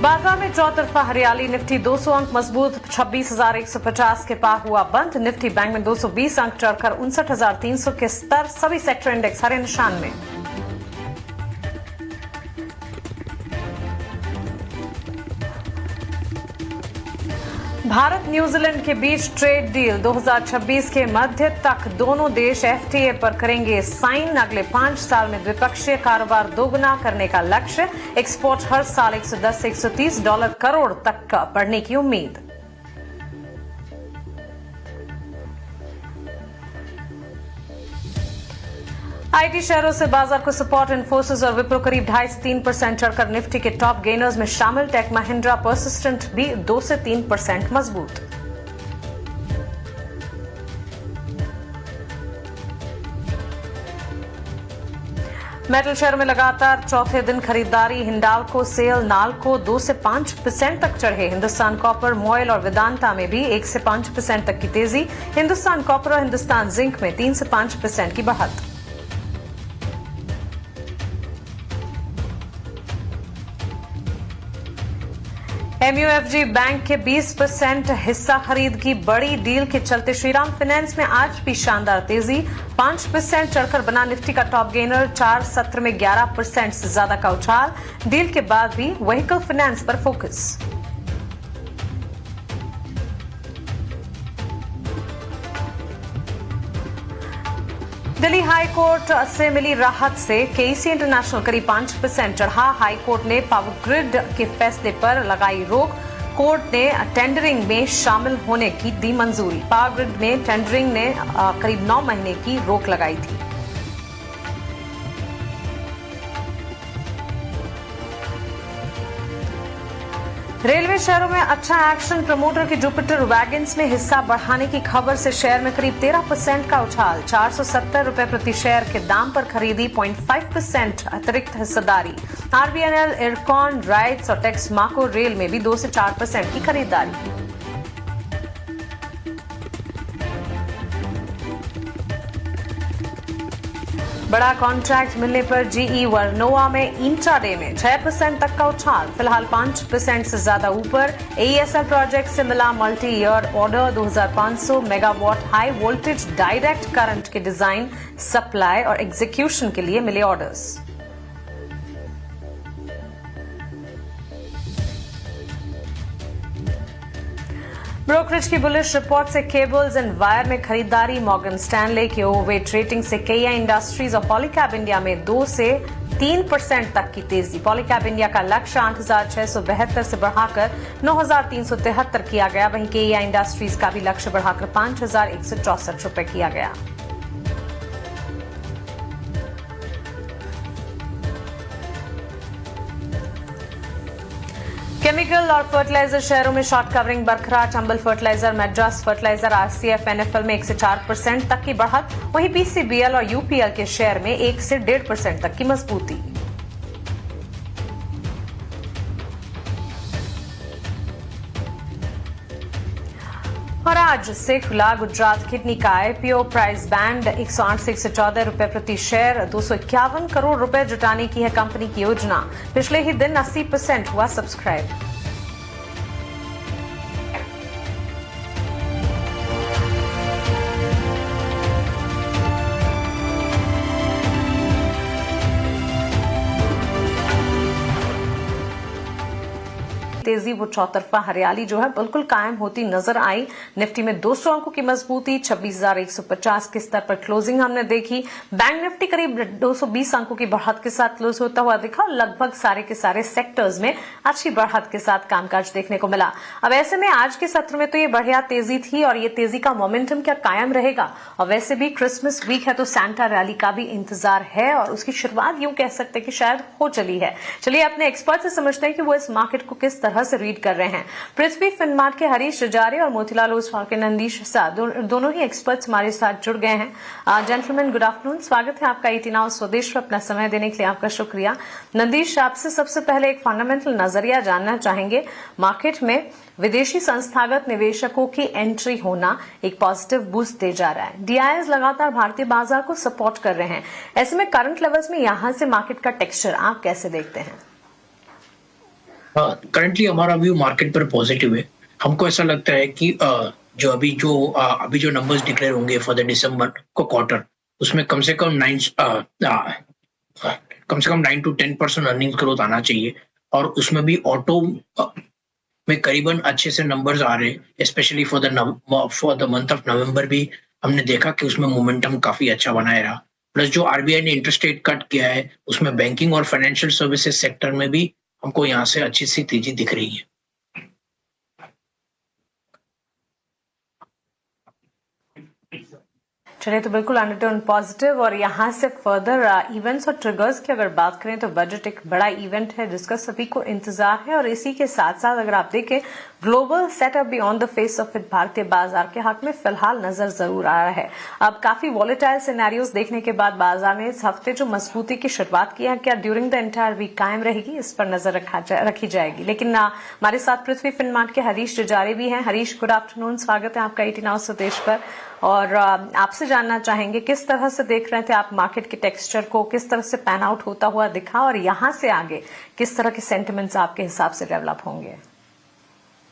बाजार में चौतरफा हरियाली। निफ्टी 200 अंक मजबूत 26,150 के पार हुआ बंद। निफ्टी बैंक में 220 अंक चढ़कर 59,300 के स्तर। सभी सेक्टर इंडेक्स हरे निशान में। भारत न्यूजीलैंड के बीच ट्रेड डील 2026 के मध्य तक दोनों देश एफटीए पर करेंगे साइन। अगले 5 साल में द्विपक्षीय कारोबार दोगुना करने का लक्ष्य। एक्सपोर्ट हर साल 110 से 130 डॉलर करोड़ तक का बढ़ने की उम्मीद। आईटी शेयरों से बाजार को सपोर्ट। इन्फोसिस और विप्रो करीब 2.5 से 3% चढ़कर निफ्टी के टॉप गेनर्स में शामिल। टेक महिंद्रा परसिस्टेंट भी 2 से 3% मजबूत। मेटल शेयर में लगातार चौथे दिन खरीदारी। हिंडाल्को, सेल, नाल्को 2 से 5% तक चढ़े। हिंदुस्तान कॉपर, मोइल और वेदांता में भी 1 से 5% तक की तेजी। हिंदुस्तान कॉपर और हिंदुस्तान जिंक में 3 से 5% की बढ़त। एमयूएफजी बैंक के 20% हिस्सा खरीद की बड़ी डील के चलते श्रीराम फाइनेंस में आज भी शानदार तेजी। 5% चढ़कर बना निफ्टी का टॉप गेनर। 4 सत्र में 11% से ज्यादा का उछाल। डील के बाद भी व्हीकल फाइनेंस पर फोकस। दिल्ली हाई कोर्ट से मिली राहत से केईसी इंटरनेशनल करीब 5% चढ़ा। हाई कोर्ट ने पावर ग्रिड के फैसले पर लगाई रोक। कोर्ट ने टेंडरिंग में शामिल होने की दी मंजूरी। पावर ग्रिड में टेंडरिंग ने करीब 9 महीने की रोक लगाई थी। रेलवे शेयरों में अच्छा एक्शन। प्रमोटर की जुपिटर वैगन्स ने हिस्सा बढ़ाने की खबर से शेयर में करीब 13% का उछाल। 470 रुपए प्रति शेयर के दाम पर खरीदी। 0.5% अतिरिक्त हिस्सेदारी। आरबीएनएल, इरकॉन, राइट्स और टेक्समाको रेल में भी 2 से 4% की खरीदारी। बड़ा कॉन्ट्रैक्ट मिलने पर जीई वर्नोवा में इंट्राडे में 6% तक का उछाल। फिलहाल 5% से ज्यादा ऊपर। एईएसएल प्रोजेक्ट से मिला multi year order. 2500 megawatt high voltage direct current के डिजाइन, सप्लाई और एग्जीक्यूशन के लिए मिले ऑर्डर्स। ब्रोकरेज की बुलिश रिपोर्ट से केबल्स एंड वायर में खरीदारी। मॉर्गन स्टैनले की ओवरवेट रेटिंग से केईआई इंडस्ट्रीज और पॉलीकैब इंडिया में 2 से 3% तक की तेजी। पॉलीकैब इंडिया का लक्ष्य 8,672 से बढ़ाकर 9,373 किया गया। वहीं केईआई इंडस्ट्रीज का भी लक्ष्य बढ़ाकर 5,164 रुपए किया गया। केमिकल और फर्टिलाइजर शेयरों में शॉर्ट कवरिंग बरकरार। Chambal fertiliser, Madras fertiliser, RCF, NFL में 1 से 4% तक की बढ़त। वहीं पीसीबीएल और यूपीएल के शेयर में 1 से 1.5% तक की मजबूती। और आज से खुला गुजरात किडनी का आईपीओ। प्राइस बैंड 108 से 114 रुपए प्रति शेयर। 251 करोड़ रुपए जुटाने की है कंपनी की योजना। पिछले ही दिन 80% हुआ सब्सक्राइब। तेजी वो चौतरफा हरियाली जो है बिल्कुल कायम होती नजर आई। निफ्टी में 200 अंकों की मजबूती। 26,150 के स्तर पर क्लोजिंग हमने देखी। बैंक निफ्टी करीब 220 अंकों की बढ़त के साथ क्लोज होता हुआ दिखा। लगभग सारे के सारे सेक्टर्स में अच्छी बढ़त के साथ कामकाज देखने को मिला। अब ऐसे में आज के सत्र में तो ये बढ़िया तेजी थी और ये तेजी का मोमेंटम क्या कायम रहेगा। और वैसे भी क्रिसमस वीक है तो सैंटा रैली का भी इंतजार है और उसकी शुरुआत यूं कह सकते हैं कि शायद हो चली है। चलिए अपने एक्सपर्ट से समझते हैं कि वो इस मार्केट को किस तरह से रीड कर रहे हैं। पृथ्वी फिनमार्ट के हरीश रजारे और मोतीलाल ओसवाल के नंदीश शाह दोनों ही एक्सपर्ट्स हमारे साथ जुड़ गए हैं। जेंटलमैन गुड आफ्टरनून, स्वागत है आपका ईटी नाउ स्वदेश पर अपना समय देने के लिए आपका शुक्रिया। नंदीश, आपसे सबसे पहले एक फंडामेंटल नजरिया जानना चाहेंगे। मार्केट में विदेशी संस्थागत निवेशकों की एंट्री होना एक पॉजिटिव बूस्ट दे जा रहा है। डीआईएस लगातार भारतीय बाजार को सपोर्ट कर रहे हैं। ऐसे में करंट लेवल्स में यहां से मार्केट का टेक्सचर आप कैसे देखते हैं? करंटली हमारा व्यू मार्केट पर पॉजिटिव है। हमको ऐसा लगता है कि अभी जो नंबर्स डिक्लेयर होंगे फॉर द दिसंबर को क्वार्टर, उसमें कम से कम 9 to 10% अर्निंग्स ग्रोथ आना चाहिए। और उसमें भी ऑटो में करीबन अच्छे से नंबर्स आ रहे हैं, specially for the month of November भी हमने देखा कि उसमें मोमेंटम काफी अच्छा बनाए रहा। प्लस जो आरबीआई ने इंटरेस्ट रेट कट किया है, उसमें बैंकिंग और फाइनेंशियल सर्विसेज सेक्टर में भी हमको यहाँ से अच्छी सी तेजी दिख रही है। चलिए, तो बिल्कुल अंडरटोन पॉजिटिव। और यहाँ से फर्दर इवेंट्स और ट्रिगर्स की अगर बात करें तो बजट एक बड़ा इवेंट है जिसका सभी को इंतजार है। और इसी के साथ साथ अगर आप देखें, ग्लोबल सेटअप भी on the face of it भारतीय बाजार के हक में फिलहाल नजर जरूर आ रहा है। अब काफी वॉलेटाइल सिनेरियोज देखने के बाद बाजार ने इस हफ्ते जो मजबूती की शुरुआत की है, क्या ड्यूरिंग द एंटायर वीक कायम रहेगी, इस पर नजर रखी जाएगी। लेकिन हमारे साथ पृथ्वी फिनमार्ट के हरीश जुजारे भी हैं। हरीश, गुड आफ्टरनून, स्वागत है आपका 18 आवर्स स्वदेश पर। और आपसे जानना चाहेंगे किस तरह से देख रहे थे आप मार्केट के टेक्सचर को, किस तरह से पैन आउट होता हुआ दिखा, और यहां से आगे किस तरह के सेंटिमेंट्स आपके हिसाब से डेवलप होंगे?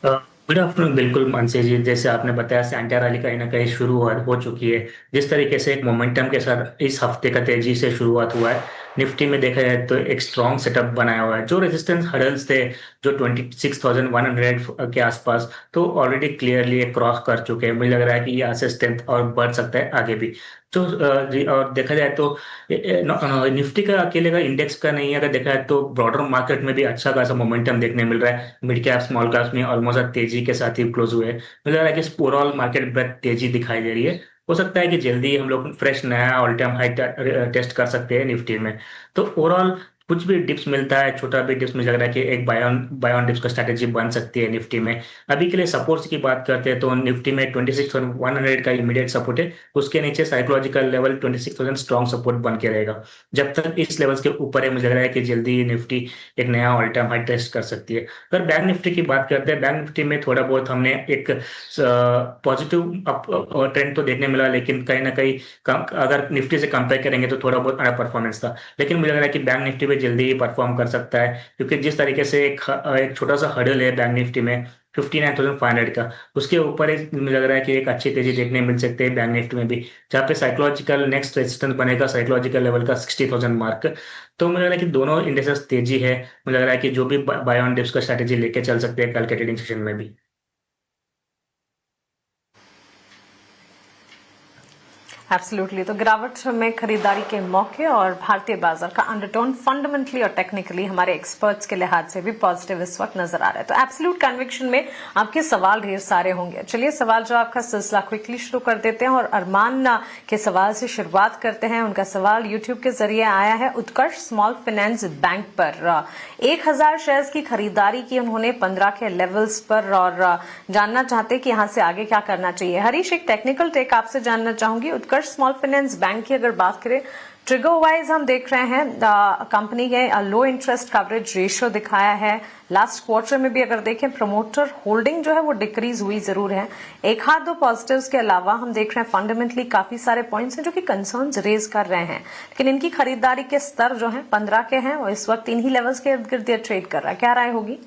Good afternoon. बिल्कुल मानसी जी, जैसे आपने बताया सैंटा रैली कहीं ना कहीं शुरू हो चुकी है। जिस तरीके से एक मोमेंटम के साथ इस हफ्ते का तेजी से शुरुआत हुआ है, निफ्टी में देखा जाए तो एक स्ट्रॉन्ग सेटअप बनाया हुआ है। जो रेजिस्टेंस हर्डल्स थे जो 26,100 के आसपास, तो ऑलरेडी क्लियरली क्रॉस कर चुके हैं। मुझे लग रहा है कि यहाँ से स्ट्रेंथ और बढ़ सकता है आगे भी। तो और देखा जाए तो निफ्टी का अकेले का इंडेक्स का नहीं है, अगर देखा जाए तो ब्रॉडर मार्केट में भी अच्छा खासा मोमेंटम देखने मिल रहा है। मिड कैप स्मॉल कैप में ऑलमोस्ट तेजी के साथ ही क्लोज हुए हैं। मुझे लग रहा है कि ओवरऑल मार्केट ब्रेथ तेजी दिखाई दे रही है। हो सकता है कि जल्दी हम लोग फ्रेश नया ऑल टाइम हाई टेस्ट कर सकते हैं निफ्टी में। तो ओवरऑल कुछ भी डिप्स मिलता है, छोटा भी डिप्स, मुझे लग रहा है कि एक बाय ऑन डिप्स का स्ट्रैटेजी बन सकती है निफ्टी में। अभी के लिए सपोर्ट्स की बात करते हैं तो निफ्टी में 26,100 का इमीडिएट सपोर्ट है। उसके नीचे साइकोलॉजिकल लेवल 26,000 स्ट्रॉन्ग सपोर्ट बन के रहेगा। जब तक इस लेवल्स के ऊपर है, मुझे लग रहा है कि जल्दी निफ्टी एक नया ऑल टाइम हाई टेस्ट कर सकती है। अगर बैंक निफ्टी की बात करते हैं, बैंक निफ्टी में थोड़ा बहुत हमने एक पॉजिटिव ट्रेंड तो देखने मिला, लेकिन कहीं ना कहीं अगर निफ्टी से कंपेयर करेंगे तो थोड़ा बहुत अंडर परफॉर्मेंस था। लेकिन मुझे लग रहा है कि बैंक निफ्टी में जल्दी ही परफॉर्म कर सकता है, क्योंकि जिस तरीके से एक छोटा सा हर्डल है बैंक निफ्टी में 59,500 का, उसके ऊपर मुझे लग रहा है कि एक अच्छी तेजी देखने मिल सकती है बैंक निफ्टी में भी, जहाँ पे साइकोलॉजिकल नेक्स्ट रेजिस्टेंस बनेगा साइकोलॉजिकल लेवल का 60,000 मार्क। तो मुझे लग रहा है कि दोनों इंडेक्सेस तेजी है। मुझे लग रहा है कि जो भी बाय ऑन डिप्स का स्ट्रेटेजी लेके चल सकते हैं कल के ट्रेडिंग सेशन में भी। एब्सोल्युटली। तो गिरावट में खरीदारी के मौके और भारतीय बाजार का अंडरटोन फंडामेंटली और टेक्निकली हमारे एक्सपर्ट्स के लिहाज से भी पॉजिटिव इस वक्त नजर आ रहा है। तो एब्सोल्यूट कन्विक्शन में आपके सवाल ढेर सारे होंगे। चलिए, सवाल जवाब का सिलसिला क्विकली शुरू कर देते हैं और अरमान के सवाल से शुरुआत करते हैं। उनका सवाल यूट्यूब के जरिए आया है उत्कर्ष स्मॉल फाइनेंस बैंक पर। 1,000 शेयर्स की खरीदारी की उन्होंने 15 के लेवल्स पर, और जानना चाहते कि यहां से आगे क्या करना चाहिए। हरीश, एक टेक्निकल टेक आपसे जानना चाहूंगी। उत्कर्ष स्मॉल फाइनेंस बैंक की अगर बात करें, ट्रिगर वाइज हम देख रहे हैं कंपनी के लो इंटरेस्ट कवरेज रेशियो दिखाया है। लास्ट क्वार्टर में भी अगर देखें, प्रमोटर होल्डिंग जो है वो डिक्रीज हुई जरूर है। एक हाथ दो पॉजिटिव्स के अलावा हम देख रहे हैं फंडामेंटली काफी सारे पॉइंट्स हैं जो कि कंसर्न्स रेज कर रहे हैं। लेकिन इनकी खरीदारी के स्तर जो है 15 के हैं और इस वक्त इन्हीं लेवल्स के इर्द गिर्द ट्रेड कर रहा है। क्या राय होगी?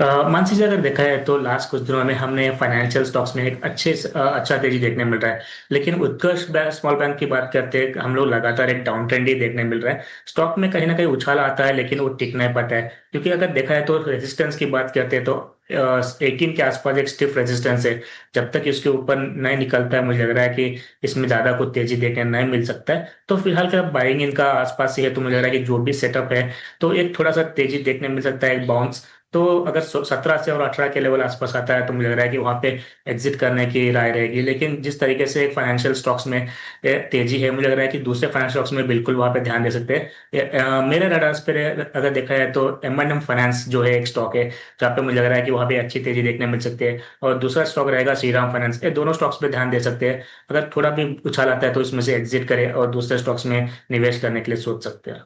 मानसी जी, अगर देखा है तो लास्ट कुछ दिनों में हमने फाइनेंशियल स्टॉक्स में एक अच्छा तेजी देखने मिल रहा है। लेकिन उत्कर्ष स्मॉल बैंक की बात करते हैं, हम लोग लगातार एक डाउन ट्रेंड ही देखने मिल रहा है। स्टॉक में कहीं ना कहीं उछाल आता है, लेकिन वो टिक नहीं पाता है। क्योंकि अगर देखा है तो रेजिस्टेंस की बात करते हैं तो 18 के आसपास एक स्टिफ रेजिस्टेंस है। जब तक इसके ऊपर नहीं निकलता है, मुझे लग रहा है कि इसमें ज्यादा कुछ तेजी देखने नहीं मिल सकता है। तो फिलहाल का बाइंग इनका आसपास ही है, तो मुझे लग रहा है कि जो भी सेटअप है तो एक थोड़ा सा तेजी देखने मिल सकता है, एक बाउंस। तो अगर 17 से और 18 के लेवल आसपास आता है तो मुझे लग रहा है कि वहां पे एग्जिट करने की राय रहेगी। लेकिन जिस तरीके से फाइनेंशियल स्टॉक्स में तेजी है, मुझे लग रहा है कि दूसरे फाइनेंशियल स्टॉक्स में बिल्कुल वहां पे ध्यान दे सकते हैं। मेरे रडार्स पे अगर देखा जाए तो M&M फाइनेंस जो है एक स्टॉक है जहाँ पे मुझे लग रहा है कि वहां पे अच्छी तेजी देखने मिल सकती है। और दूसरा स्टॉक रहेगा श्रीराम फाइनेंस। ये दोनों स्टॉक्स पे ध्यान दे सकते हैं। अगर थोड़ा भी उछाल आता है तो इसमें से एग्जिट करें और दूसरे स्टॉक्स में निवेश करने के लिए सोच सकते हैं।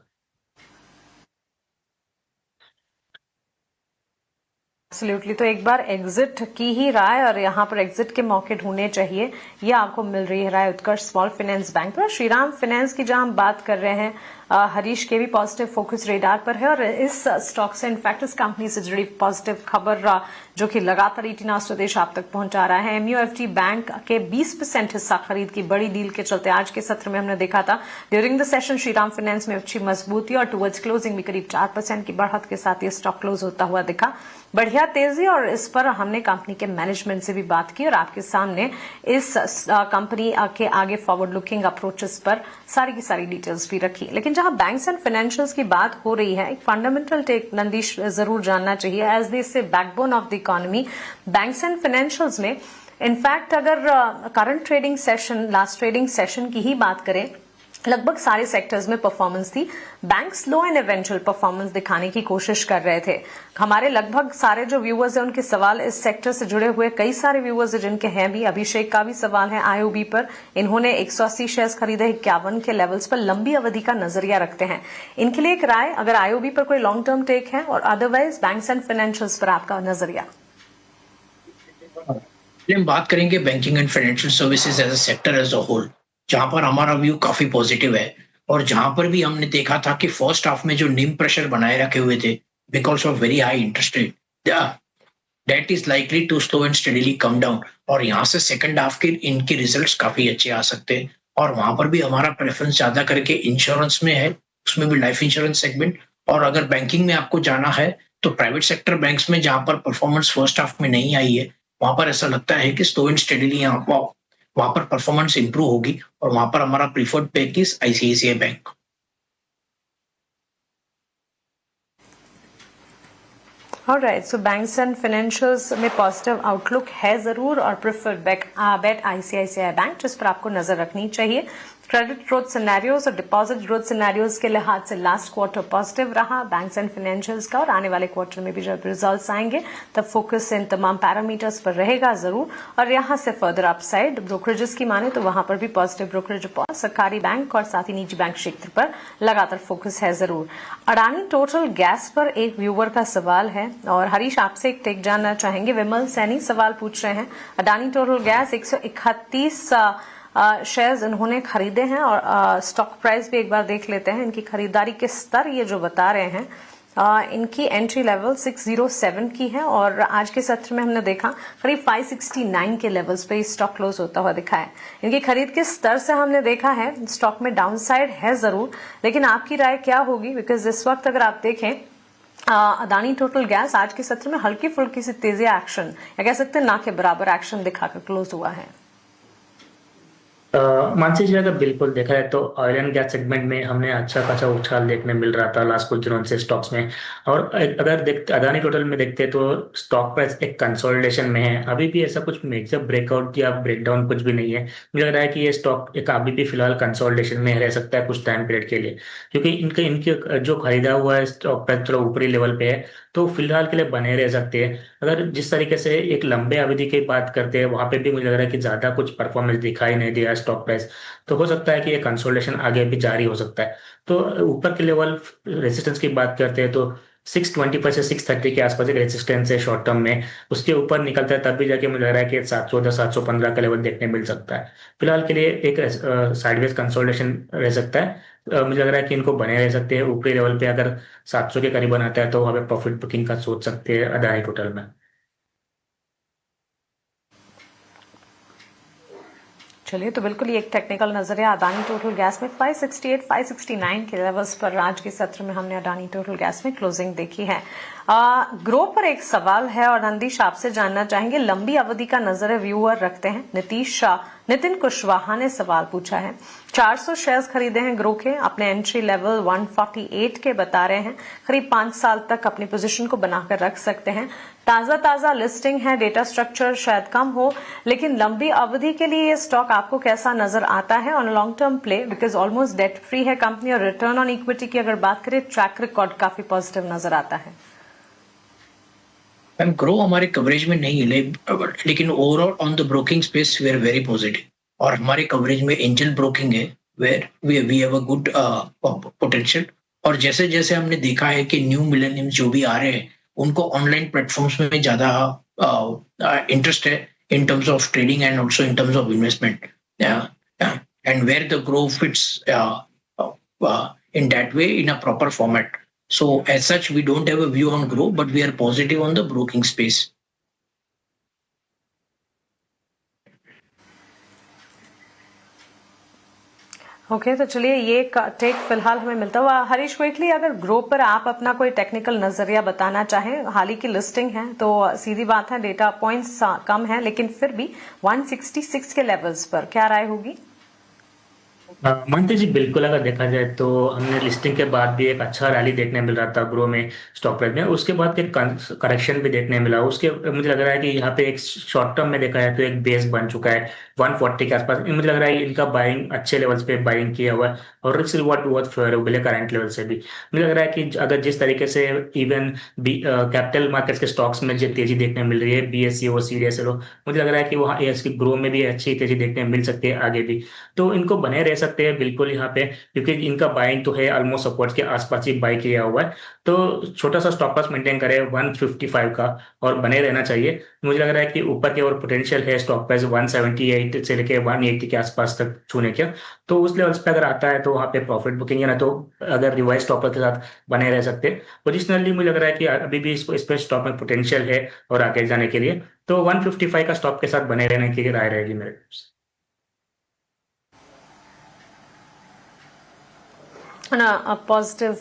एब्सोल्युटली। तो एक बार एग्जिट की ही राय और यहाँ पर एग्जिट के मौके ढूंढने चाहिए, ये आपको मिल रही है राय उत्कर्ष स्मॉल फाइनेंस बैंक पर। श्रीराम फाइनेंस की जहां हम बात कर रहे हैं, हरीश के भी पॉजिटिव फोकस रेडार पर है और इस स्टॉक से इनफैक्ट इस कंपनी से जुड़ी पॉजिटिव खबर जो कि लगातार ईटीना स्वदेश आप तक पहुंचा रहा है। MUFG बैंक के 20% हिस्सा खरीद की बड़ी डील के चलते आज के सत्र में हमने देखा था during the session Shriram finance में अच्छी मजबूती और टुवर्ड्स क्लोजिंग भी करीब 4% की बढ़त के साथ ये स्टॉक क्लोज होता हुआ दिखा। बढ़िया तेजी और इस पर हमने कंपनी के मैनेजमेंट से भी बात की और आपके सामने इस कंपनी के आगे फॉरवर्ड लुकिंग अप्रोचेस पर सारी की सारी डिटेल्स भी रखी। लेकिन जहां बैंक्स एंड फाइनेंशियल्स की बात हो रही है, एक फंडामेंटल टेक नंदीश जरूर जानना चाहिए एज दे से backbone of the economy banks and financials में। इनफैक्ट अगर current trading session last trading session की ही बात करें, लगभग सारे सेक्टर्स में परफॉर्मेंस थी। Bank slow and eventual performance दिखाने की कोशिश कर रहे थे। हमारे लगभग सारे जो व्यूअर्स हैं उनके सवाल इस सेक्टर से जुड़े हुए कई सारे व्यूअर्स हैं जिनके हैं भी। अभिषेक का भी सवाल है IOB पर, इन्होंने 180 शेयर्स खरीदे 51 के लेवल्स पर, लंबी अवधि का नजरिया रखते हैं। इनके लिए एक राय, अगर IOB पर कोई लॉन्ग टर्म टेक है और अदरवाइज बैंक्स एंड फाइनेंशियल्स पर आपका नजरिया। हम बात करेंगे banking and financial services as a sector as a whole, जहां पर हमारा व्यू काफी पॉजिटिव है और जहां पर भी हमने देखा था कि फर्स्ट हाफ में जो निम प्रेशर बनाए रखे हुए थे because of very high interest rate, that is likely to slow and steadily come down और यहाँ से सेकंड हाफ के इनके रिजल्ट्स काफी अच्छे आ सकते हैं। और वहां पर भी हमारा प्रेफरेंस ज्यादा करके इंश्योरेंस में है, उसमें भी लाइफ इंश्योरेंस सेगमेंट। और अगर बैंकिंग में आपको जाना है तो प्राइवेट सेक्टर बैंक्स में जहां पर परफॉर्मेंस फर्स्ट हाफ में नहीं आई है, वहां पर ऐसा लगता है कि स्लो एंड स्टेडीली वहां पर परफॉर्मेंस इंप्रूव होगी और वहां पर हमारा preferred bank is ICICI bank. Alright, so banks and financials में पॉजिटिव आउटलुक है जरूर और प्रेफर्ड बेट ICICI बैंक जिस पर आपको नजर रखनी चाहिए। क्रेडिट ग्रोथ सिनेरियोज और डिपॉजिट ग्रोथ सिनेरियोज के लिहाज से लास्ट क्वार्टर पॉजिटिव रहा बैंक्स एंड फाइनेंशियल्स का और आने वाले क्वार्टर में भी जब रिजल्ट्स आएंगे तब फोकस इन तमाम पैरामीटर्स पर रहेगा जरूर। और यहां से फर्दर अपसाइड ब्रोकरेजेस की माने तो वहां पर भी पॉजिटिव ब्रोकरेज रिपोर्ट, सरकारी बैंक और साथ ही निजी बैंक क्षेत्र पर लगातार फोकस है जरूर। अडानी टोटल गैस पर एक व्यूवर का सवाल है और हरीश आपसे एक टेक जानना चाहेंगे। विमल सैनी सवाल पूछ रहे हैं, अडानी टोटल गैस 131 शेयर्स इन्होंने खरीदे हैं और स्टॉक प्राइस भी एक बार देख लेते हैं। इनकी खरीदारी के स्तर ये जो बता रहे हैं, इनकी एंट्री लेवल 607 की है और आज के सत्र में हमने देखा करीब 569 के लेवल्स पे स्टॉक क्लोज होता हुआ दिखा है। इनकी खरीद के स्तर से हमने देखा है स्टॉक में डाउनसाइड है जरूर, लेकिन आपकी राय क्या होगी? बिकॉज इस वक्त अगर आप देखें अडानी टोटल गैस आज के सत्र में हल्की फुल्की सी तेजी एक्शन या कह सकते हैं ना के बराबर एक्शन दिखाकर क्लोज हुआ है। मानसी जी, अगर बिल्कुल देखा है तो ऑयल एंड गैस सेगमेंट में हमने अच्छा खासा उछाल देखने मिल रहा था लास्ट कुछ दिनों से स्टॉक्स में। और अगर देखते अदानी टोटल में देखते तो स्टॉक प्राइस एक कंसोलिडेशन में है, अभी भी ऐसा कुछ मेजर ब्रेकआउट या ब्रेकडाउन कुछ भी नहीं है। मुझे लग रहा है कि ये स्टॉक एक अभी भी फिलहाल कंसोलिडेशन में रह सकता है कुछ टाइम पीरियड के लिए, क्योंकि इनके जो खरीदा हुआ है स्टॉक प्राइस थोड़ा ऊपरी लेवल पे है तो फिलहाल के लिए बने रह सकते हैं। अगर जिस तरीके से एक लंबे अवधि की बात करते हैं वहां पे भी मुझे लग रहा है कि ज्यादा कुछ परफॉर्मेंस दिखाई नहीं दिया स्टॉक प्राइस, तो हो सकता है कि ये कंसोलिडेशन आगे भी जारी हो सकता है। तो ऊपर के लेवल रेजिस्टेंस की बात करते हैं तो 625 से 630 के आसपास एक रेजिस्टेंस है शॉर्ट टर्म में, उसके ऊपर निकलता है तब भी जाके मुझे लग रहा है कि 710 715 का लेवल देखने मिल सकता है। फिलहाल के लिए एक साइडवेज कंसोलिडेशन रह सकता है। मुझे लग रहा है कि इनको बने रह सकते हैं ऊपरी लेवल पे, अगर 700 के करीब आता है तो वहां पे प्रॉफिट बुकिंग का सोच सकते हैं अदानी टोटल में। चलिए, तो बिल्कुल ये एक टेक्निकल नजर है अडानी टोटल गैस में 568 569 के लेवल्स पर आज के सत्र में हमने अडानी टोटल गैस में क्लोजिंग देखी है। ग्रो पर एक सवाल है और नंदीश आपसे जानना चाहेंगे, लंबी अवधि का नजर व्यूअर रखते हैं नितिन कुशवाहा ने सवाल पूछा है। 400 शेयर्स खरीदे हैं ग्रो के, अपने एंट्री लेवल 148 के बता रहे हैं, करीब 5 साल तक अपनी पोजीशन को बनाकर रख सकते हैं। ताजा लिस्टिंग है, डेटा स्ट्रक्चर शायद कम हो, लेकिन लंबी अवधि के लिए ये स्टॉक आपको कैसा नजर आता है on long term play? Because almost debt free है कंपनी और रिटर्न ऑन इक्विटी की अगर बात करें ट्रैक रिकॉर्ड काफी पॉजिटिव नजर आता है। मैम, ग्रो हमारे कवरेज में नहीं है लेकिन overall on the broking space we are very positive और हमारे कवरेज में एंजल ब्रोकिंग है where we have a good potential. और जैसे जैसे हमने देखा है कि न्यू मिलेनियम्स जो भी आ रहे हैं उनको ऑनलाइन प्लेटफॉर्म्स में ज्यादा इंटरेस्ट है in terms of trading and also in terms of investment, and where the Groww fits in that way in a proper format. So as such, we don't have a view on growth, but we are positive on the broking space. Okay तो चलिए ये take फिलहाल हमें मिलता हुआ। Harish, quickly अगर grow पर आप अपना कोई टेक्निकल नजरिया बताना चाहें, हाल ही की लिस्टिंग है तो सीधी बात है डेटा पॉइंट्स कम है, लेकिन फिर भी 166 के लेवल्स पर क्या राय होगी? मनते जी बिल्कुल, अगर देखा जाए तो हमने लिस्टिंग के बाद भी एक अच्छा रैली देखने मिल रहा था ग्रो में, स्टॉक प्राइस में। उसके बाद एक करेक्शन भी देखने मिला। उसके मुझे लग रहा है कि यहाँ पे एक शॉर्ट टर्म में देखा जाए तो एक बेस बन चुका है 140 के आसपास। मुझे लग रहा है इनका बाइंग अच्छे लेवल्स पे बाइंग किया हुआ है और रिस्क रिवॉर्ड बहुत फेवरेबल है करंट लेवल से भी। मुझे लग रहा है कि अगर जिस तरीके से इवन कैपिटल मार्केट्स के स्टॉक्स में जो तेजी देखने मिल रही है, BSE CDSL, मुझे लग रहा है कि वहाँ इसकी ग्रो में भी अच्छी तेजी देखने मिल सकती है आगे भी। तो इनको बने रह सकते हैं बिल्कुल यहाँ पे, क्योंकि इनका बाइंग तो है ऑलमोस्ट सपोर्ट्स के आसपास ही बाई किया हुआ है। तो छोटा सा स्टॉप लॉस मेंटेन करें 155 का और बने रहना चाहिए। मुझे लग रहा है कि ऊपर की ओर पोटेंशियल है स्टॉक प्राइस 178 से लेके 180 के आसपास तक छूने के। तो उस लेवल्स पे अगर आता है तो वहाँ पे प्रॉफिट बुकिंग है, ना तो अगर रिवाइज स्टॉप लॉस के साथ बने रह सकते हैं। पोजिशनली मुझे लग रहा है कि अभी भी इस पे स्टॉक में पोटेंशियल है और आगे जाने के लिए, तो 155 का स्टॉप के साथ बने रहने की राय रहेगी मेरे से। पॉजिटिव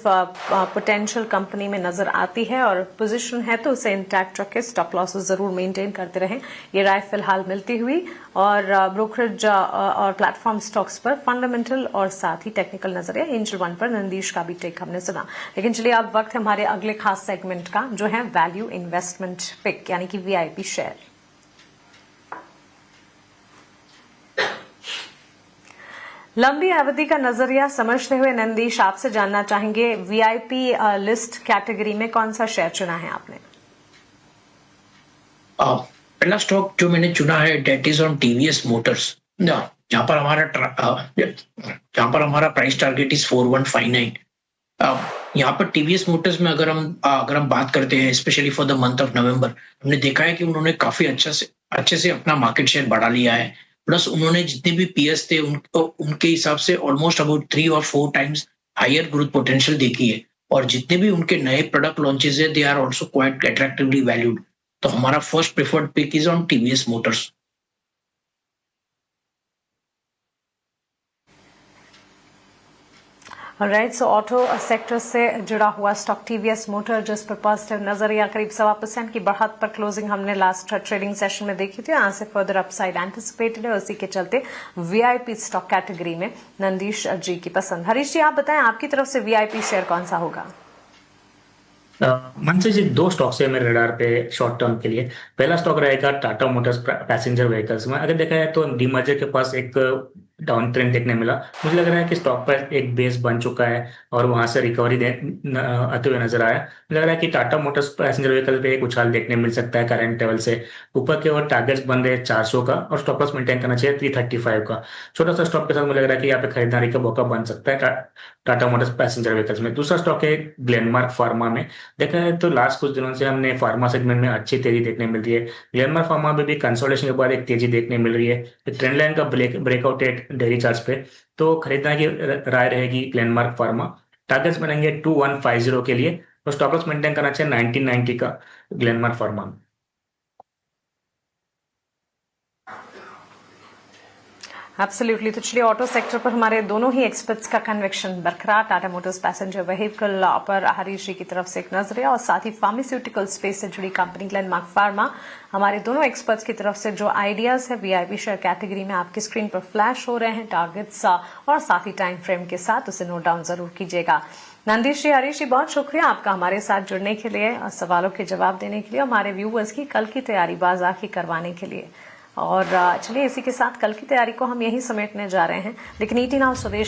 पोटेंशियल कंपनी में नजर आती है और पोजीशन है तो उसे इंटैक्ट रखें, स्टॉप लॉस जरूर मेंटेन करते रहें। ये राय फिलहाल मिलती हुई। और ब्रोकरेज और प्लेटफॉर्म स्टॉक्स पर फंडामेंटल और साथ ही टेक्निकल नजरिया एंजल वन पर नंदीश का भी टेक हमने सुना। लेकिन चलिए अब वक्त है हमारे अगले खास सेगमेंट का, जो है वैल्यू इन्वेस्टमेंट पिक यानी कि VIP शेयर। लंबी अवधि का नजरिया समझते हुए नंदीश आपसे जानना चाहेंगे, VIP लिस्ट कैटेगरी में कौन सा शेयर चुना है आपने? पहला स्टॉक जो मैंने चुना है that is on TVS Motors, जहां पर हमारा प्राइस टारगेट इज 4159। यहाँ पर TVS मोटर्स में अगर हम बात करते हैं specially for the month of November, हमने देखा है कि उन्होंने काफी अच्छे से अपना मार्केट शेयर बढ़ा लिया है। प्लस उन्होंने जितने भी पीएस थे उनके हिसाब से ऑलमोस्ट अबाउट 3 और 4 टाइम्स हायर ग्रोथ पोटेंशियल देखी है। और जितने भी उनके नए प्रोडक्ट लॉन्चेस है they are also quite attractively valued. तो हमारा first preferred pick is on TVS Motors. Right, so auto sector से जुड़ा हुआ स्टॉक TVS मोटर, जिस पर पॉजिटिव नजरिया करीब 1.25% की बढ़त पर क्लोजिंग हमने लास्ट ट्रेडिंग सेशन में देखी थी। यहाँ से फर्दर अपसाइड एंटिसिपेटेड है, उसी के चलते VIP स्टॉक कैटेगरी में नंदीश जी की पसंद। हरीश जी, आप बताएं आपकी तरफ से VIP शेयर कौन सा होगा? मनसे जी 2 स्टॉक्स है मेरे रडार पे शॉर्ट टर्म के लिए। पहला स्टॉक रहेगा टाटा मोटर्स पैसेंजर व्हीकल्स में। अगर देखा जाए तो डीमर्जर के पास एक डाउन ट्रेंड देखने मिला। मुझे लग रहा है कि स्टॉक पर एक बेस बन चुका है और वहां से रिकवरी आते हुए नजर आया। मुझे लग रहा है कि टाटा मोटर्स पैसेंजर व्हीकल पे एक उछाल देखने मिल सकता है करंट लेवल से। ऊपर के ओर टारगेट्स बन रहे 400 का और स्टॉप लॉस मेंटेन करना चाहिए 335 का। छोटा सा स्टॉक के साथ मुझे लग रहा है कि यहाँ पे खरीदारी का मौका बन सकता है टाटा मोटर्स पैसेंजर व्हीकल्स में। दूसरा स्टॉक है ग्लेनमार्क फार्मा में। देखा है तो लास्ट कुछ दिनों से हमने फार्मा सेगमेंट में अच्छी तेजी देखने मिल रही है। ग्लेनमार्क फार्मा में भी कंसोलिडेशन के बाद एक तेजी देखने मिल रही है। ट्रेंड लाइन का ब्रेकआउट है डेली चार्ट्स पे, तो खरीदने की राय रहेगी ग्लेनमार्क फार्मा। टारगेट्स बनेंगे 2150 के लिए और स्टॉप लॉस मेंटेन करना चाहिए 1990 का ग्लेनमार्क फार्मा में। एब्सोल्युटली। तो चलिए ऑटो सेक्टर पर हमारे दोनों ही एक्सपर्ट्स का कन्विक्शन बरकरार। टाटा मोटर्स पैसेंजर व्हीकल पर हरीश जी की तरफ से एक नजरिया और साथ ही फार्मास्यूटिकल स्पेस से जुड़ी कंपनी ग्लेनमार्क फार्मा, हमारे दोनों एक्सपर्ट्स की तरफ से जो आइडियाज है VIP शेयर कैटेगरी में आपकी स्क्रीन पर फ्लैश हो रहे हैं टारगेट्स और साथ ही टाइम फ्रेम के साथ, उसे नोट डाउन जरूर कीजिएगा। नंदीश जी, हरीश जी, बहुत शुक्रिया आपका हमारे साथ जुड़ने के लिए और सवालों के जवाब देने के लिए, हमारे व्यूअर्स की कल की तैयारी बाजार की करवाने के लिए। और चलिए इसी के साथ कल की तैयारी को हम यहीं समेटने जा रहे हैं। लेकिन ET नाउ स्वदेश